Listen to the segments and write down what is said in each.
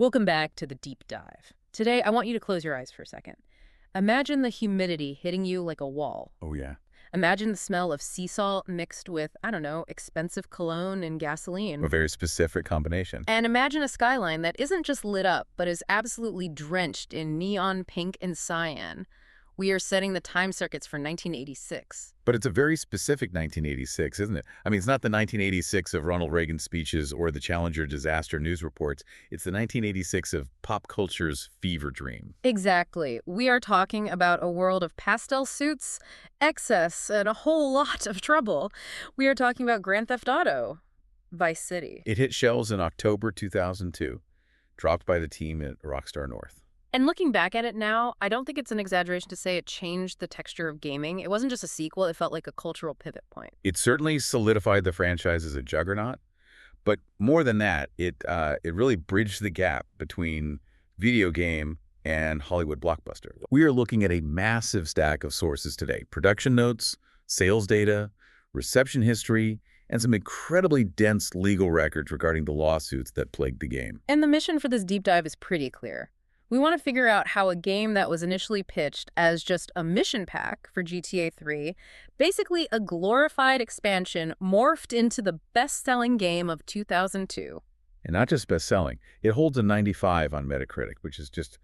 Welcome back to the deep dive. Today, I want you to close your eyes for a second. Imagine the humidity hitting you like a wall. Oh, yeah. Imagine the smell of sea salt mixed with, I don't know, expensive cologne and gasoline. A very specific combination. And imagine a skyline that isn't just lit up, but is absolutely drenched in neon pink and cyan. We are setting the time circuits for 1986. But it's a very specific 1986, isn't it? I mean, it's not the 1986 of Ronald Reagan's speeches or the Challenger disaster news reports. It's the 1986 of pop culture's fever dream. Exactly. We are talking about a world of pastel suits, excess, and a whole lot of trouble. We are talking about Grand Theft Auto, Vice City. It hit shelves in October 2002, dropped by the team at Rockstar North. And looking back at it now, I don't think it's an exaggeration to say it changed the texture of gaming. It wasn't just a sequel, it felt like a cultural pivot point. It certainly solidified the franchise as a juggernaut, but more than that, it really bridged the gap between video game and Hollywood blockbuster. We are looking at a massive stack of sources today: production notes, sales data, reception history, and some incredibly dense legal records regarding the lawsuits that plagued the game. And the mission for this deep dive is pretty clear. We want to figure out how a game that was initially pitched as just a mission pack for GTA 3, basically a glorified expansion, morphed into the best-selling game of 2002. And not just best-selling, it holds a 95 on Metacritic, which is just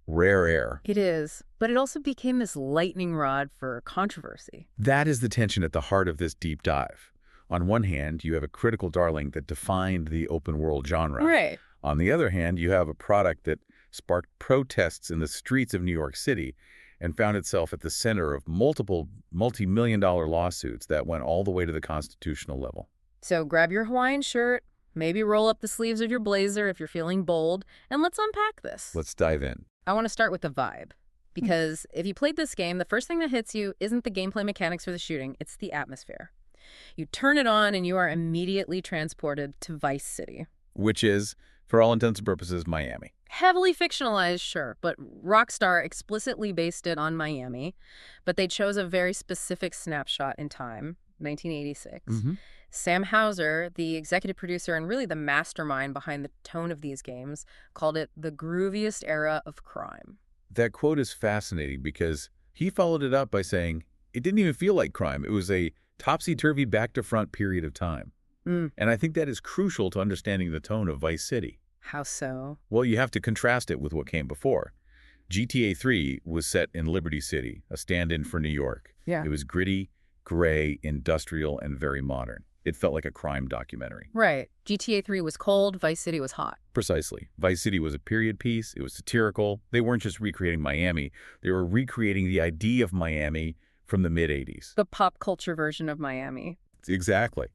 rare air. It is, but it also became this lightning rod for controversy. That is the tension at the heart of this deep dive. On one hand, you have a critical darling that defined the open-world genre. Right. On the other hand, you have a product that sparked protests in the streets of New York City and found itself at the center of multiple multi-million-dollar lawsuits that went all the way to the constitutional level. So grab your Hawaiian shirt, maybe roll up the sleeves of your blazer if you're feeling bold, and let's unpack this. Let's dive in. I want to start with the vibe. Because if you played this game, the first thing that hits you isn't the gameplay mechanics or the shooting, it's the atmosphere. You turn it on and you are immediately transported to Vice City. Which is, for all intents and purposes, Miami. Heavily fictionalized, sure, but Rockstar explicitly based it on Miami. But they chose a very specific snapshot in time, 1986. Sam Houser, the executive producer and really the mastermind behind the tone of these games, called it the grooviest era of crime. That quote is fascinating because he followed it up by saying, it didn't even feel like crime. It was a topsy-turvy back-to-front period of time. And I think that is crucial to understanding the tone of Vice City. How so? Well, you have to contrast it with what came before. GTA 3 was set in Liberty City, a stand-in for New York. Yeah. It was gritty, gray, industrial, and very modern. It felt like a crime documentary. Right. GTA 3 was cold, Vice City was hot. Precisely. Vice City was a period piece. It was satirical. They weren't just recreating Miami. They were recreating the idea of Miami from the mid-'80s. The pop culture version of Miami. Exactly.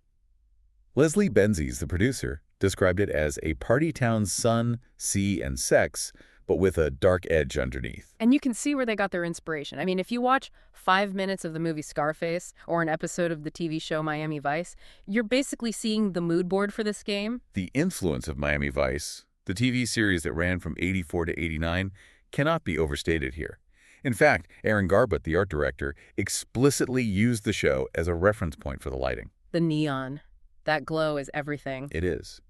Leslie Benzies, the producer, described it as a party town sun, sea, and sex, but with a dark edge underneath. And you can see where they got their inspiration. I mean, if you watch 5 minutes of the movie Scarface or an episode of the TV show Miami Vice, you're basically seeing the mood board for this game. The influence of Miami Vice, the TV series that ran from '84 to '89, cannot be overstated here. In fact, Aaron Garbut, the art director, explicitly used the show as a reference point for the lighting. The neon. That glow is everything. It is.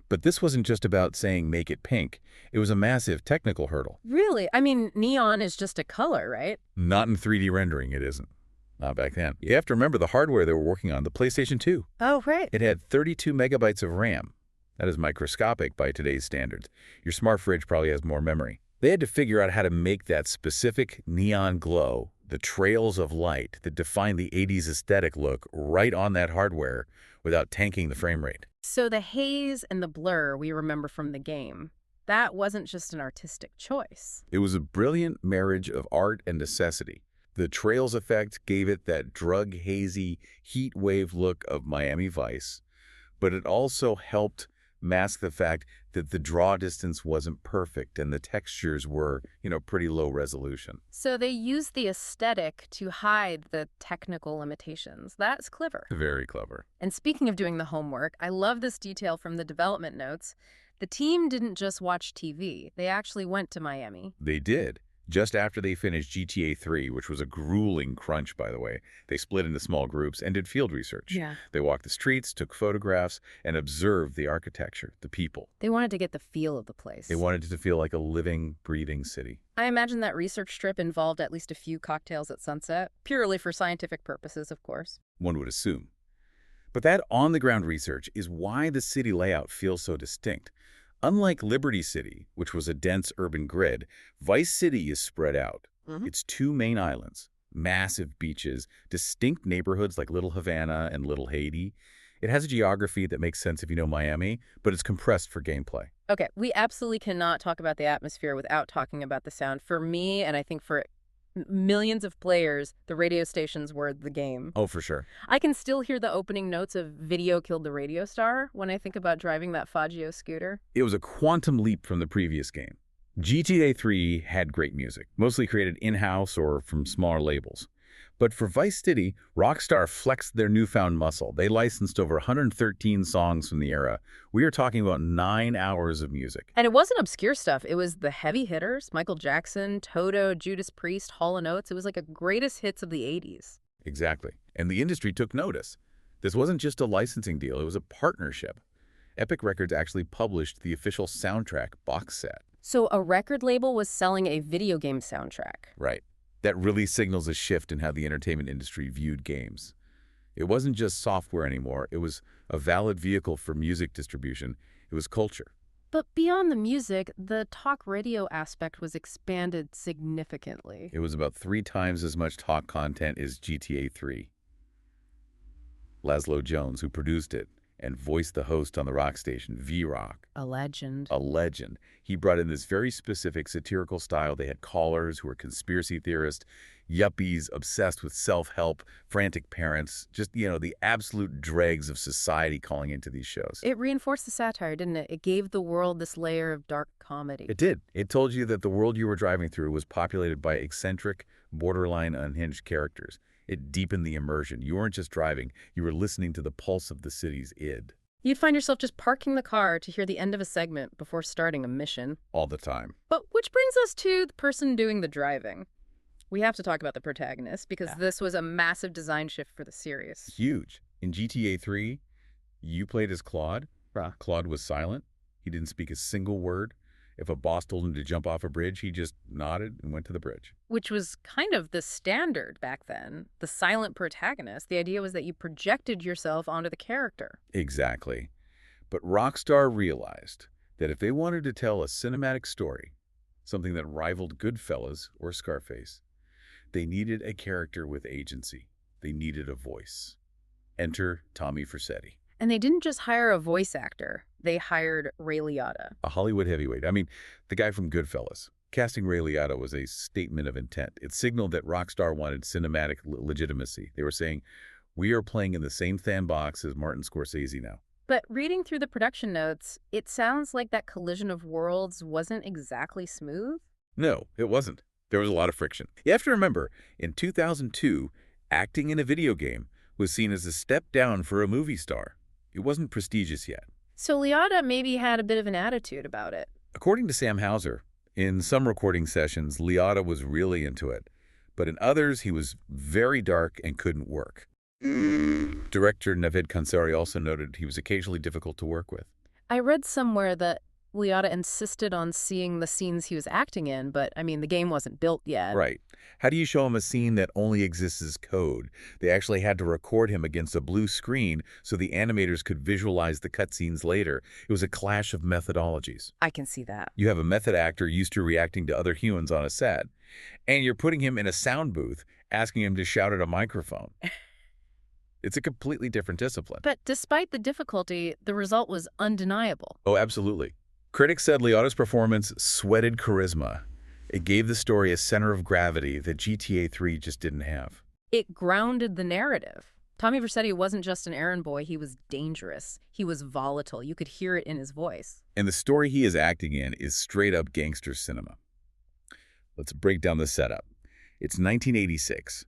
But this wasn't just about saying make it pink. It was a massive technical hurdle. Really? I mean, neon is just a color, right? Not in 3D rendering, it isn't. Not back then. You have to remember the hardware they were working on, the PlayStation 2. Oh, right. It had 32 megabytes of RAM. That is microscopic by today's standards. Your smart fridge probably has more memory. They had to figure out how to make that specific neon glow, the trails of light that define the '80s aesthetic look right on that hardware without tanking the frame rate. So the haze and the blur we remember from the game, that wasn't just an artistic choice. It was a brilliant marriage of art and necessity. The trails effect gave it that drug-hazy, heat wave look of Miami Vice, but it also helped mask the fact that the draw distance wasn't perfect and the textures were, pretty low resolution. So they used the aesthetic to hide the technical limitations. That's clever. Very clever. And speaking of doing the homework, I love this detail from the development notes. The team didn't just watch TV. They actually went to Miami. They did. Just after they finished GTA 3, which was a grueling crunch, by the way, they split into small groups and did field research. Yeah. They walked the streets, took photographs, and observed the architecture, the people. They wanted to get the feel of the place. They wanted it to feel like a living, breathing city. I imagine that research trip involved at least a few cocktails at sunset, purely for scientific purposes, of course. One would assume. But that on-the-ground research is why the city layout feels so distinct. Unlike Liberty City, which was a dense urban grid, Vice City is spread out. It's two main islands, massive beaches, distinct neighborhoods like Little Havana and Little Haiti. It has a geography that makes sense if you know Miami, but it's compressed for gameplay. Okay, we absolutely cannot talk about the atmosphere without talking about the sound. For me, and I think for millions of players, the radio stations were the game. Oh, for sure. I can still hear the opening notes of Video Killed the Radio Star when I think about driving that Faggio scooter. It was a quantum leap from the previous game. GTA 3 had great music, mostly created in-house or from smaller labels. But for Vice City, Rockstar flexed their newfound muscle. They licensed over 113 songs from the era. We are talking about 9 hours of music. And it wasn't obscure stuff. It was the heavy hitters, Michael Jackson, Toto, Judas Priest, Hall & Oates. It was like a greatest hits of the 80s. Exactly. And the industry took notice. This wasn't just a licensing deal, it was a partnership. Epic Records actually published the official soundtrack box set. So a record label was selling a video game soundtrack. Right. That really signals a shift in how the entertainment industry viewed games. It wasn't just software anymore. It was a valid vehicle for music distribution. It was culture. But beyond the music, the talk radio aspect was expanded significantly. It was about 3 times as much talk content as GTA 3. Laszlo Jones, who produced it and voiced the host on the rock station, V-Rock. A legend. A legend. He brought in this very specific satirical style. They had callers who were conspiracy theorists, yuppies obsessed with self-help, frantic parents, just, the absolute dregs of society calling into these shows. It reinforced the satire, didn't it? It gave the world this layer of dark comedy. It did. It told you that the world you were driving through was populated by eccentric, borderline unhinged characters. It deepened the immersion. You weren't just driving. You were listening to the pulse of the city's id. You'd find yourself just parking the car to hear the end of a segment before starting a mission. All the time. But which brings us to the person doing the driving. We have to talk about the protagonist because this was a massive design shift for the series. Huge. In GTA 3, you played as Claude. Claude was silent. He didn't speak a single word. If a boss told him to jump off a bridge, he just nodded and went to the bridge. Which was kind of the standard back then. The silent protagonist. The idea was that you projected yourself onto the character. Exactly. But Rockstar realized that if they wanted to tell a cinematic story, something that rivaled Goodfellas or Scarface, they needed a character with agency. They needed a voice. Enter Tommy Vercetti. And they didn't just hire a voice actor. They hired Ray Liotta. A Hollywood heavyweight. I mean, the guy from Goodfellas. Casting Ray Liotta was a statement of intent. It signaled that Rockstar wanted cinematic legitimacy. They were saying, we are playing in the same sandbox as Martin Scorsese now. But reading through the production notes, it sounds like that collision of worlds wasn't exactly smooth. No, it wasn't. There was a lot of friction. You have to remember, in 2002, acting in a video game was seen as a step down for a movie star. It wasn't prestigious yet. So Liotta maybe had a bit of an attitude about it. According to Sam Hauser, in some recording sessions, Liotta was really into it. But in others, he was very dark and couldn't work. Director Navid Kansari also noted he was occasionally difficult to work with. I read somewhere that Liotta insisted on seeing the scenes he was acting in, but, I mean, the game wasn't built yet. Right. How do you show him a scene that only exists as code? They actually had to record him against a blue screen so the animators could visualize the cutscenes later. It was a clash of methodologies. I can see that. You have a method actor used to reacting to other humans on a set, and you're putting him in a sound booth, asking him to shout at a microphone. It's a completely different discipline. But despite the difficulty, the result was undeniable. Oh, absolutely. Critics said Liotta's performance sweated charisma. It gave the story a center of gravity that GTA 3 just didn't have. It grounded the narrative. Tommy Vercetti wasn't just an errand boy, he was dangerous. He was volatile. You could hear it in his voice. And the story he is acting in is straight-up gangster cinema. Let's break down the setup. It's 1986.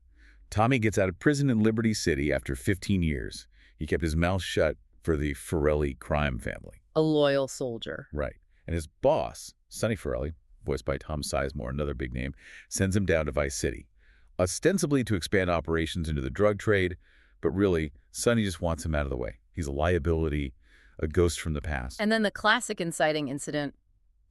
Tommy gets out of prison in Liberty City after 15 years. He kept his mouth shut for the Forelli crime family. A loyal soldier. Right. And his boss, Sonny Forelli, voiced by Tom Sizemore, another big name, sends him down to Vice City, ostensibly to expand operations into the drug trade, but really, Sonny just wants him out of the way. He's a liability, a ghost from the past. And then the classic inciting incident,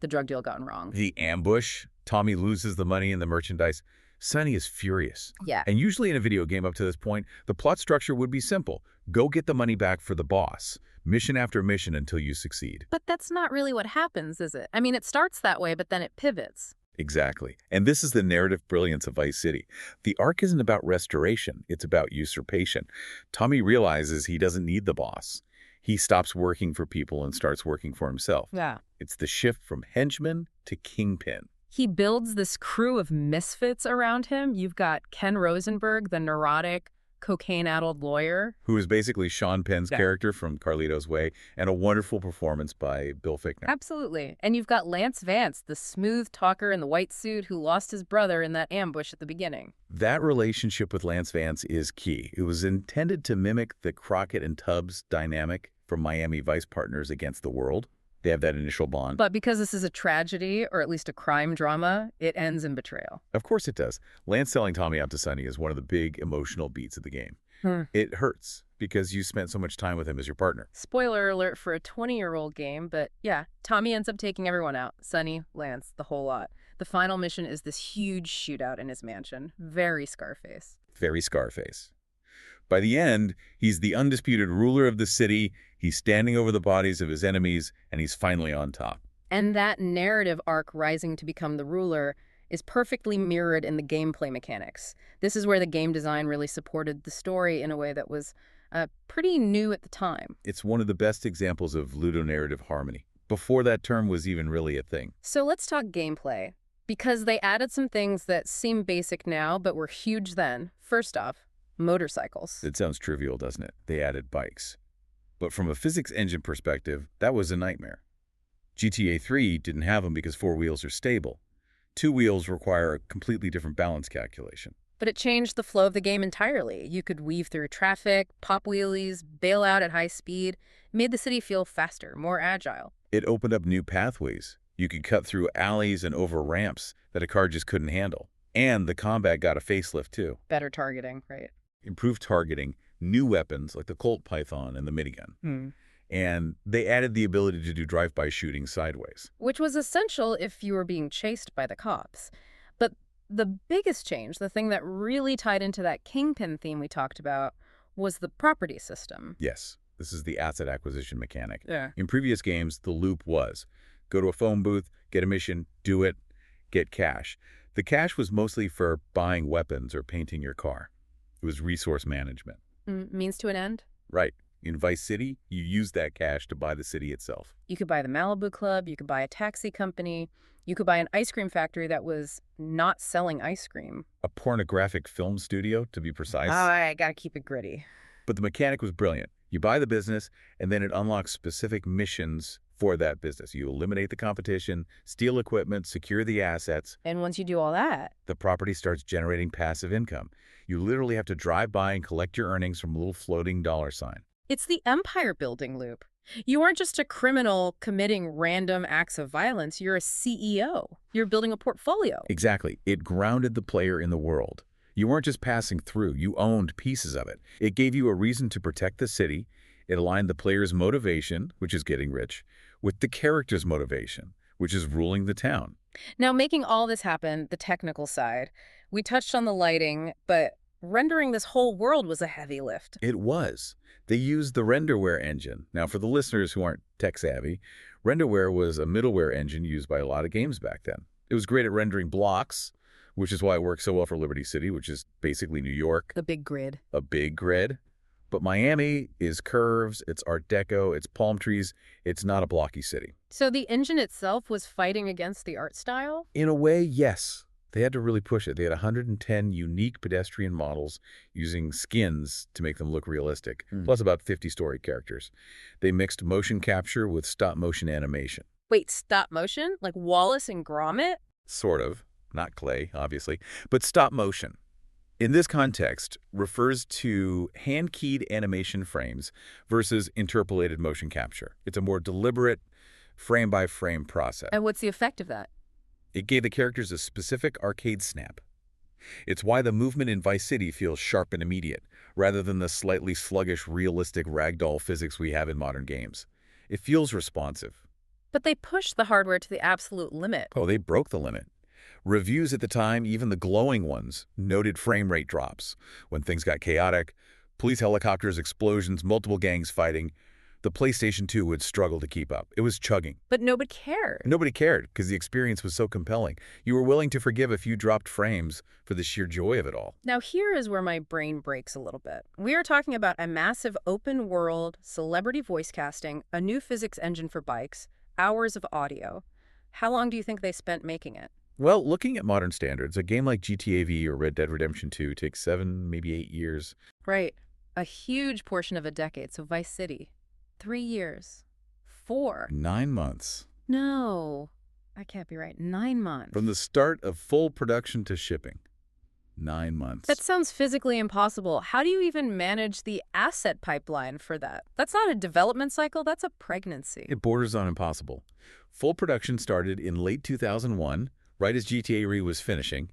the drug deal gone wrong. The ambush, Tommy loses the money and the merchandise. Sonny is furious. Yeah. And usually in a video game up to this point, the plot structure would be simple. Go get the money back for the boss. Mission after mission until you succeed. But that's not really what happens, is it? I mean, it starts that way, but then it pivots. Exactly. And this is the narrative brilliance of Vice City. The arc isn't about restoration. It's about usurpation. Tommy realizes he doesn't need the boss. He stops working for people and starts working for himself. Yeah. It's the shift from henchman to kingpin. He builds this crew of misfits around him. You've got Ken Rosenberg, the neurotic, cocaine-addled lawyer. Who is basically Sean Penn's character from Carlito's Way, and a wonderful performance by Bill Fichtner. Absolutely. And you've got Lance Vance, the smooth talker in the white suit who lost his brother in that ambush at the beginning. That relationship with Lance Vance is key. It was intended to mimic the Crockett and Tubbs dynamic from Miami Vice Partners Against the World. They have that initial bond. But because this is a tragedy, or at least a crime drama, it ends in betrayal. Of course it does. Lance selling Tommy out to Sonny is one of the big emotional beats of the game. It hurts because you spent so much time with him as your partner. Spoiler alert for a 20-year-old game, but yeah, Tommy ends up taking everyone out. Sonny, Lance, the whole lot. The final mission is this huge shootout in his mansion. Very Scarface. Very Scarface. By the end, he's the undisputed ruler of the city, he's standing over the bodies of his enemies, and he's finally on top. And that narrative arc rising to become the ruler is perfectly mirrored in the gameplay mechanics. This is where the game design really supported the story in a way that was pretty new at the time. It's one of the best examples of ludonarrative harmony, before that term was even really a thing. So let's talk gameplay, because they added some things that seem basic now, but were huge then. First off, motorcycles. It sounds trivial, doesn't it? They added bikes. But from a physics engine perspective, that was a nightmare. GTA 3 didn't have them because 4 wheels are stable. 2 wheels require a completely different balance calculation. But it changed the flow of the game entirely. You could weave through traffic, pop wheelies, bail out at high speed. It made the city feel faster, more agile. It opened up new pathways. You could cut through alleys and over ramps that a car just couldn't handle. And the combat got a facelift, too. Better targeting, right? Improved targeting, new weapons like the Colt Python and the minigun. And they added the ability to do drive-by shooting sideways. Which was essential if you were being chased by the cops. But the biggest change, the thing that really tied into that kingpin theme we talked about, was the property system. Yes, this is the asset acquisition mechanic. Yeah. In previous games, the loop was go to a phone booth, get a mission, do it, get cash. The cash was mostly for buying weapons or painting your car. It was resource management. Means to an end? Right. In Vice City, you use that cash to buy the city itself. You could buy the Malibu Club, you could buy a taxi company, you could buy an ice cream factory that was not selling ice cream. A pornographic film studio, to be precise. Oh, I gotta keep it gritty. But the mechanic was brilliant. You buy the business, and then it unlocks specific missions for that business. You eliminate the competition, steal equipment, secure the assets. And once you do all that, the property starts generating passive income. You literally have to drive by and collect your earnings from a little floating dollar sign. It's the empire building loop. You aren't just a criminal committing random acts of violence. You're a CEO. You're building a portfolio. Exactly. It grounded the player in the world. You weren't just passing through. You owned pieces of it. It gave you a reason to protect the city. It aligned the player's motivation, which is getting rich, with the character's motivation, which is ruling the town. Now, making all this happen, the technical side, we touched on the lighting, but rendering this whole world was a heavy lift. It was. They used the Renderware engine. Now, for the listeners who aren't tech-savvy, Renderware was a middleware engine used by a lot of games back then. It was great at rendering blocks, which is why it works so well for Liberty City, which is basically New York. The big grid. A big grid. But Miami is curves, it's Art Deco, it's palm trees. It's not a blocky city. So the engine itself was fighting against the art style? In a way, yes. They had to really push it. They had 110 unique pedestrian models using skins to make them look realistic, plus about 50 story characters. They mixed motion capture with stop-motion animation. Wait, stop motion? Like Wallace and Gromit? Sort of. Not clay, obviously, but stop motion. In this context, refers to hand-keyed animation frames versus interpolated motion capture. It's a more deliberate, frame-by-frame process. And what's the effect of that? It gave the characters a specific arcade snap. It's why the movement in Vice City feels sharp and immediate, rather than the slightly sluggish, realistic ragdoll physics we have in modern games. It feels responsive. But they pushed the hardware to the absolute limit. Oh, they broke the limit. Reviews at the time, even the glowing ones, noted frame rate drops. When things got chaotic, police helicopters, explosions, multiple gangs fighting, the PlayStation 2 would struggle to keep up. It was chugging. But nobody cared. Nobody cared because the experience was so compelling. You were willing to forgive a few dropped frames for the sheer joy of it all. Now here is where my brain breaks a little bit. We are talking about a massive open world, celebrity voice casting, a new physics engine for bikes, hours of audio. How long do you think they spent making it? Well, looking at modern standards, a game like GTA V or Red Dead Redemption 2 takes 7, maybe 8 years. Right. A huge portion of a decade. So Vice City. 3 years. 4. 9 months. No, that can't be right. 9 months. From the start of full production to shipping. 9 months. That sounds physically impossible. How do you even manage the asset pipeline for that? That's not a development cycle, that's a pregnancy. It borders on impossible. Full production started in late 2001, right as GTA V was finishing,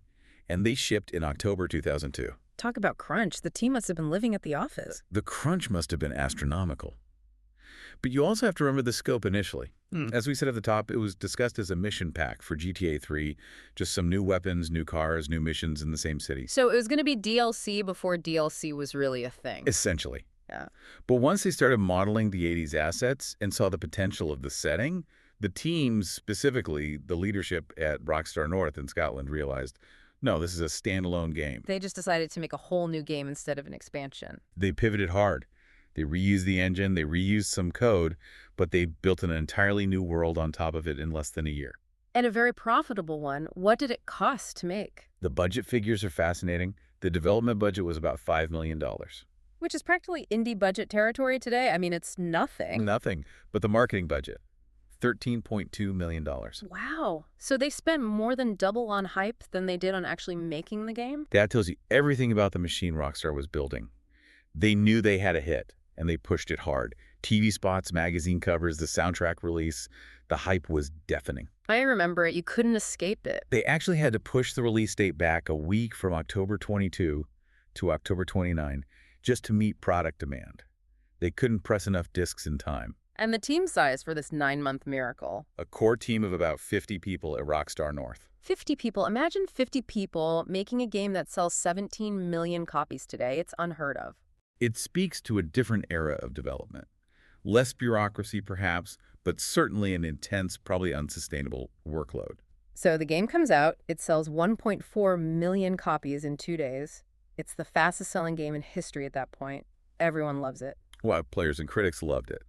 and they shipped in October 2002. Talk about crunch. The team must have been living at the office. The crunch must have been astronomical. But you also have to remember the scope initially. As we said at the top, it was discussed as a mission pack for GTA 3, just some new weapons, new cars, new missions in the same city. So it was going to be DLC before DLC was really a thing. Essentially. Yeah. But once they started modeling the 80s assets and saw the potential of the setting, the teams, specifically the leadership at Rockstar North in Scotland, realized, no, this is a standalone game. They just decided to make a whole new game instead of an expansion. They pivoted hard. They reused the engine, they reused some code, but they built an entirely new world on top of it in less than a year. And a very profitable one. What did it cost to make? The budget figures are fascinating. The development budget was about $5 million. Which is practically indie budget territory today. I mean, it's nothing. Nothing. But the marketing budget, $13.2 million. Wow. So they spent more than double on hype than they did on actually making the game? That tells you everything about the machine Rockstar was building. They knew they had a hit, and they pushed it hard. TV spots, magazine covers, the soundtrack release, the hype was deafening. I remember it. You couldn't escape it. They actually had to push the release date back a week from October 22 to October 29 just to meet product demand. They couldn't press enough discs in time. And the team size for this 9-month miracle? A core team of about 50 people at Rockstar North. 50 people. Imagine 50 people making a game that sells 17 million copies today. It's unheard of. It speaks to a different era of development. Less bureaucracy, perhaps, but certainly an intense, probably unsustainable workload. So the game comes out. It sells 1.4 million copies in 2 days. It's the fastest-selling game in history at that point. Everyone loves it. Well, players and critics loved it.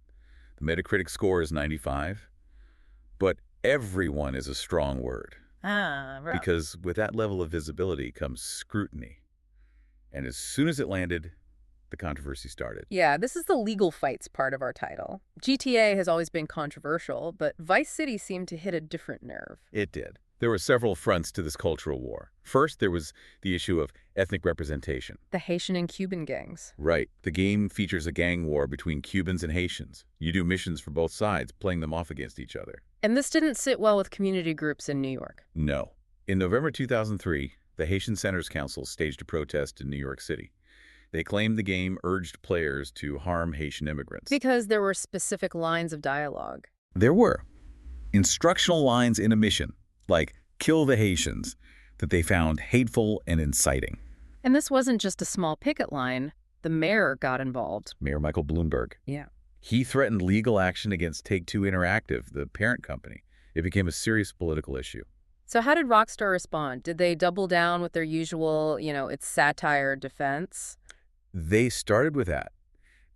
The Metacritic score is 95, but everyone is a strong word. Right. Because with that level of visibility comes scrutiny. And as soon as it landed, the controversy started. Yeah, this is the legal fights part of our title. GTA has always been controversial, but Vice City seemed to hit a different nerve. It did. There were several fronts to this cultural war. First, there was the issue of ethnic representation. The Haitian and Cuban gangs. Right. The game features a gang war between Cubans and Haitians. You do missions for both sides, playing them off against each other. And this didn't sit well with community groups in New York. No. In November 2003, the Haitian Centers Council staged a protest in New York City. They claimed the game urged players to harm Haitian immigrants. Because there were specific lines of dialogue. There were instructional lines in a mission, like kill the Haitians, that they found hateful and inciting. And this wasn't just a small picket line. The mayor got involved. Mayor Michael Bloomberg. Yeah. He threatened legal action against Take-Two Interactive, the parent company. It became a serious political issue. So how did Rockstar respond? Did they double down with their usual, it's satire defense? They started with that.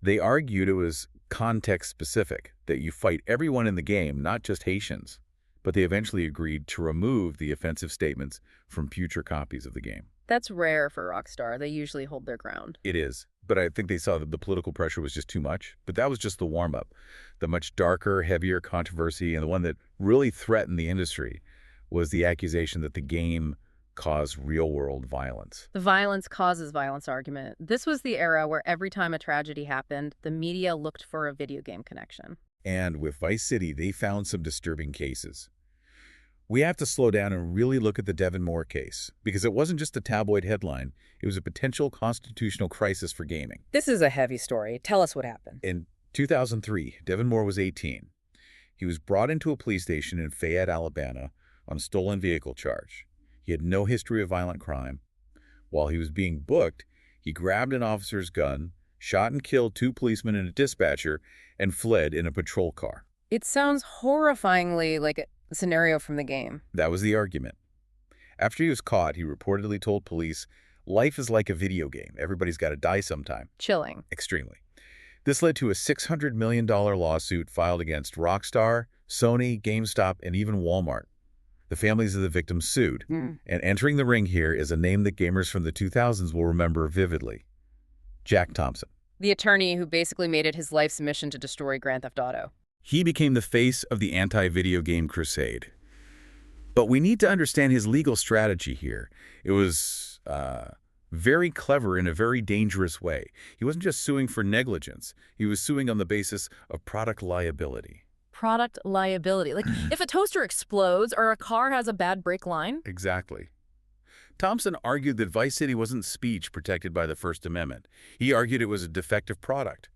They argued it was context-specific, that you fight everyone in the game, not just Haitians. But they eventually agreed to remove the offensive statements from future copies of the game. That's rare for Rockstar. They usually hold their ground. It is. But I think they saw that the political pressure was just too much. But that was just the warm-up. The much darker, heavier controversy, and the one that really threatened the industry, was the accusation that the game caused real-world violence. The violence causes violence argument. This was the era where every time a tragedy happened, the media looked for a video game connection. And with Vice City, they found some disturbing cases. We have to slow down and really look at the Devin Moore case, because it wasn't just a tabloid headline, it was a potential constitutional crisis for gaming. This is a heavy story. Tell us what happened. In 2003, Devin Moore was 18. He was brought into a police station in Fayette, Alabama, on a stolen vehicle charge. He had no history of violent crime. While he was being booked, he grabbed an officer's gun, shot and killed 2 policemen and a dispatcher, and fled in a patrol car. It sounds horrifyingly like a scenario from the game. That was the argument. After he was caught, he reportedly told police, "Life is like a video game. Everybody's got to die sometime." Chilling. Extremely. This led to a $600 million lawsuit filed against Rockstar, Sony, GameStop, and even Walmart. The families of the victims sued. And entering the ring here is a name that gamers from the 2000s will remember vividly. Jack Thompson. The attorney who basically made it his life's mission to destroy Grand Theft Auto. He became the face of the anti-video game crusade. But we need to understand his legal strategy here. It was very clever in a very dangerous way. He wasn't just suing for negligence. He was suing on the basis of product liability. Product liability. Like, if a toaster explodes or a car has a bad brake line? Exactly. Thompson argued that Vice City wasn't speech protected by the First Amendment. He argued it was a defective product.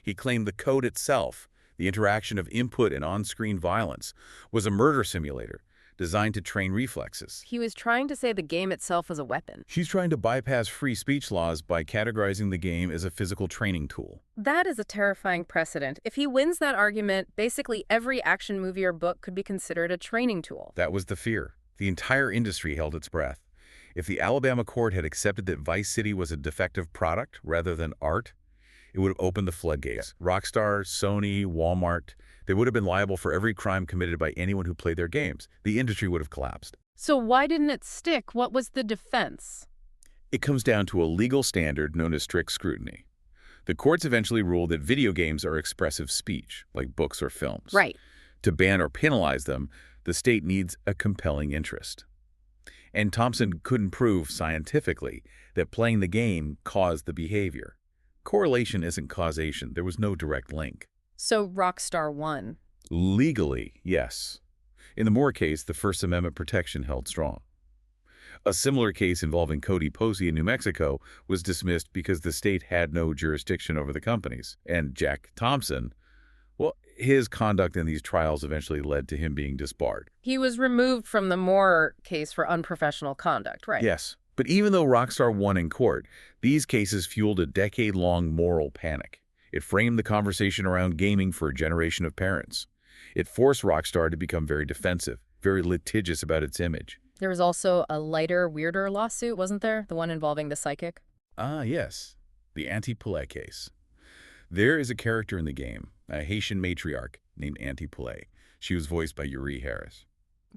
He claimed the code itself, the interaction of input and on-screen violence, was a murder simulator designed to train reflexes. He was trying to say the game itself was a weapon. She's trying to bypass free speech laws by categorizing the game as a physical training tool. That is a terrifying precedent. If he wins that argument, basically every action movie or book could be considered a training tool. That was the fear. The entire industry held its breath. If the Alabama court had accepted that Vice City was a defective product rather than art, it would have opened the floodgates. Rockstar, Sony, Walmart, they would have been liable for every crime committed by anyone who played their games. The industry would have collapsed. So why didn't it stick? What was the defense? It comes down to a legal standard known as strict scrutiny. The courts eventually ruled that video games are expressive speech, like books or films. Right. To ban or penalize them, the state needs a compelling interest. And Thompson couldn't prove scientifically that playing the game caused the behavior. Correlation isn't causation. There was no direct link. So Rockstar won. Legally, yes. In the Moore case, the First Amendment protection held strong. A similar case involving Cody Posey in New Mexico was dismissed because the state had no jurisdiction over the companies. And Jack Thompson, well, his conduct in these trials eventually led to him being disbarred. He was removed from the Moore case for unprofessional conduct, right? Yes. But even though Rockstar won in court, these cases fueled a decade-long moral panic. It framed the conversation around gaming for a generation of parents. It forced Rockstar to become very defensive, very litigious about its image. There was also a lighter, weirder lawsuit, wasn't there? The one involving the psychic? Ah, yes. The Auntie Poulet case. There is a character in the game, a Haitian matriarch named Auntie Poulet. She was voiced by Uri Harris.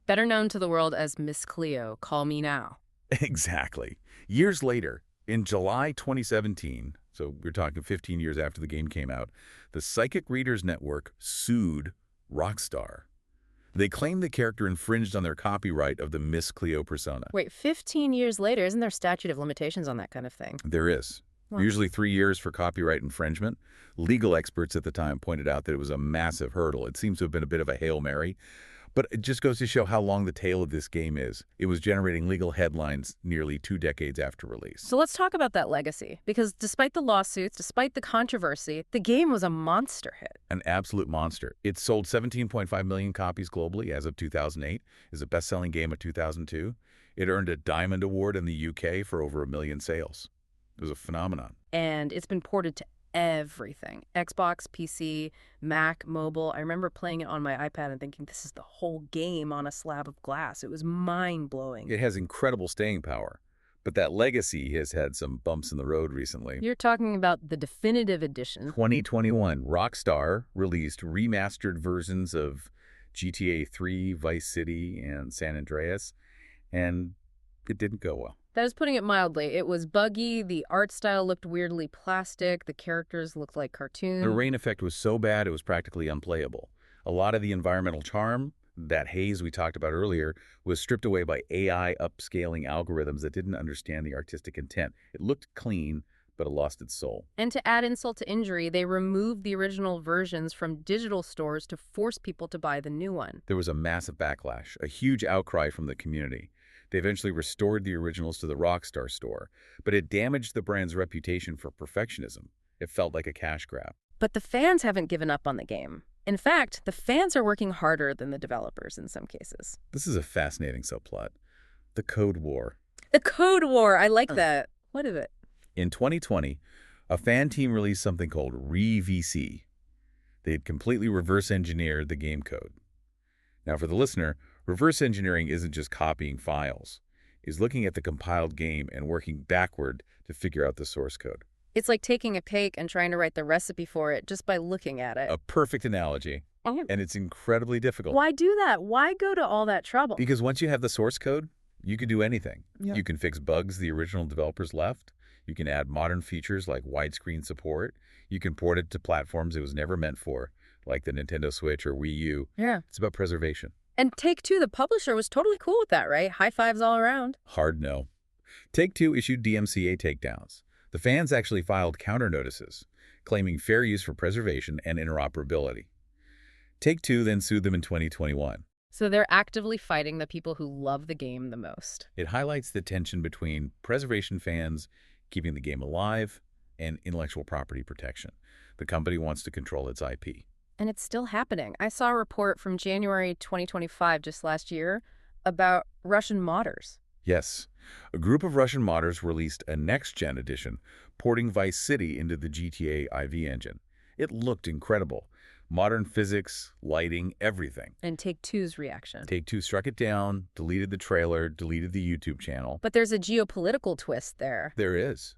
Better known to the world as Miss Cleo, Call Me Now. Exactly. Years later, in July 2017, so we're talking 15 years after the game came out, the Psychic Readers Network sued Rockstar. They claimed the character infringed on their copyright of the Miss Cleo persona. Wait, 15 years later, isn't there statute of limitations on that kind of thing? There is. Wow. Usually 3 years for copyright infringement. Legal experts at the time pointed out that it was a massive hurdle. It seems to have been a bit of a Hail Mary. But it just goes to show how long the tail of this game is. It was generating legal headlines nearly 2 decades after release. So let's talk about that legacy. Because despite the lawsuits, despite the controversy, the game was a monster hit. An absolute monster. It sold 17.5 million copies globally as of 2008. Is a best-selling game of 2002. It earned a Diamond Award in the UK for over 1 million sales. It was a phenomenon. And it's been ported to everything. Xbox, PC, Mac, mobile. I remember playing it on my iPad and thinking, this is the whole game on a slab of glass. It was mind-blowing. It has incredible staying power, but that legacy has had some bumps in the road recently. You're talking about the definitive edition. 2021, Rockstar released remastered versions of GTA 3, Vice City, and San Andreas, and it didn't go well. That is putting it mildly. It was buggy, the art style looked weirdly plastic, the characters looked like cartoons. The rain effect was so bad it was practically unplayable. A lot of the environmental charm, that haze we talked about earlier, was stripped away by AI upscaling algorithms that didn't understand the artistic intent. It looked clean, but it lost its soul. And to add insult to injury, they removed the original versions from digital stores to force people to buy the new one. There was a massive backlash, a huge outcry from the community. They eventually restored the originals to the Rockstar store, but it damaged the brand's reputation for perfectionism. It felt like a cash grab. But the fans haven't given up on the game. In fact, the fans are working harder than the developers in some cases. This is a fascinating subplot. The Code War. The Code War, I like that. What is it? In 2020, a fan team released something called ReVC. They had completely reverse engineered the game code. Now, for the listener, reverse engineering isn't just copying files. It's looking at the compiled game and working backward to figure out the source code. It's like taking a cake and trying to write the recipe for it just by looking at it. A perfect analogy. And it's incredibly difficult. Why do that? Why go to all that trouble? Because once you have the source code, you can do anything. Yeah. You can fix bugs the original developers left. You can add modern features like widescreen support. You can port it to platforms it was never meant for, like the Nintendo Switch or Wii U. Yeah. It's about preservation. And Take-Two, the publisher, was totally cool with that, right? High fives all around. Hard no. Take-Two issued DMCA takedowns. The fans actually filed counter notices, claiming fair use for preservation and interoperability. Take-Two then sued them in 2021. So they're actively fighting the people who love the game the most. It highlights the tension between preservation fans keeping the game alive and intellectual property protection. The company wants to control its IP. And it's still happening. I saw a report from January 2025, just last year, about Russian modders. Yes, a group of Russian modders released a next-gen edition, porting Vice City into the GTA IV engine. It looked incredible. Modern physics, lighting, everything. And Take-Two's reaction. Take-Two struck it down, deleted the trailer, deleted the YouTube channel. But there's a geopolitical twist there. There is.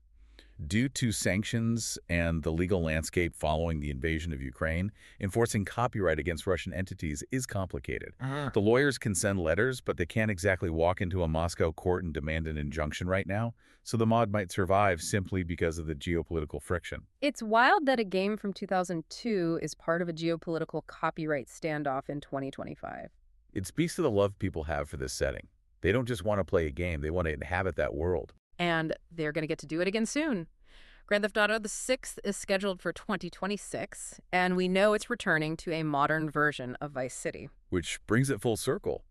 Due to sanctions and the legal landscape following the invasion of Ukraine, enforcing copyright against Russian entities is complicated. The lawyers can send letters, but they can't exactly walk into a Moscow court and demand an injunction right now, so the mod might survive simply because of the geopolitical friction. It's wild that a game from 2002 is part of a geopolitical copyright standoff in 2025. It speaks to the love people have for this setting. They don't just want to play a game, they want to inhabit that world. And they're going to get to do it again soon. Grand Theft Auto: The Sixth is scheduled for 2026, and we know it's returning to a modern version of Vice City. Which brings it full circle.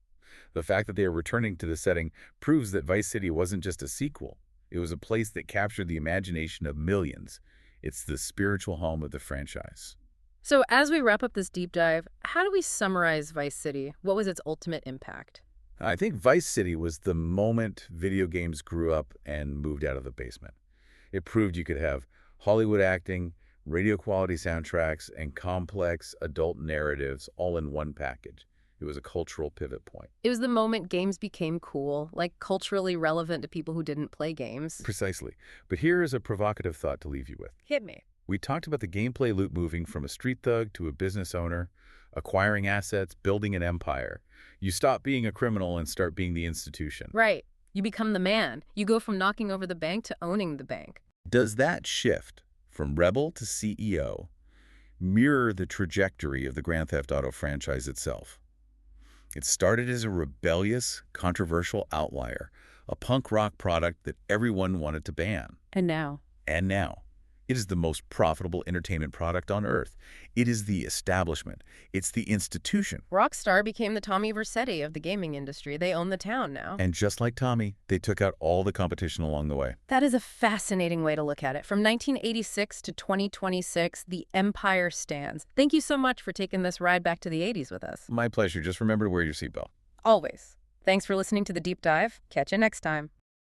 The fact that they are returning to the setting proves that Vice City wasn't just a sequel. It was a place that captured the imagination of millions. It's the spiritual home of the franchise. So as we wrap up this deep dive, how do we summarize Vice City? What was its ultimate impact? I think Vice City was the moment video games grew up and moved out of the basement. It proved you could have Hollywood acting, radio-quality soundtracks, and complex adult narratives all in one package. It was a cultural pivot point. It was the moment games became cool, like culturally relevant to people who didn't play games. Precisely. But here is a provocative thought to leave you with. Hit me. We talked about the gameplay loop moving from a street thug to a business owner, acquiring assets, building an empire. You stop being a criminal and start being the institution. Right. You become the man. You go from knocking over the bank to owning the bank. Does that shift from rebel to CEO mirror the trajectory of the Grand Theft Auto franchise itself? It started as a rebellious, controversial outlier, a punk rock product that everyone wanted to ban. And now? And now, it is the most profitable entertainment product on Earth. It is the establishment. It's the institution. Rockstar became the Tommy Vercetti of the gaming industry. They own the town now. And just like Tommy, they took out all the competition along the way. That is a fascinating way to look at it. From 1986 to 2026, the empire stands. Thank you so much for taking this ride back to the 80s with us. My pleasure. Just remember to wear your seatbelt. Always. Thanks for listening to The Deep Dive. Catch you next time.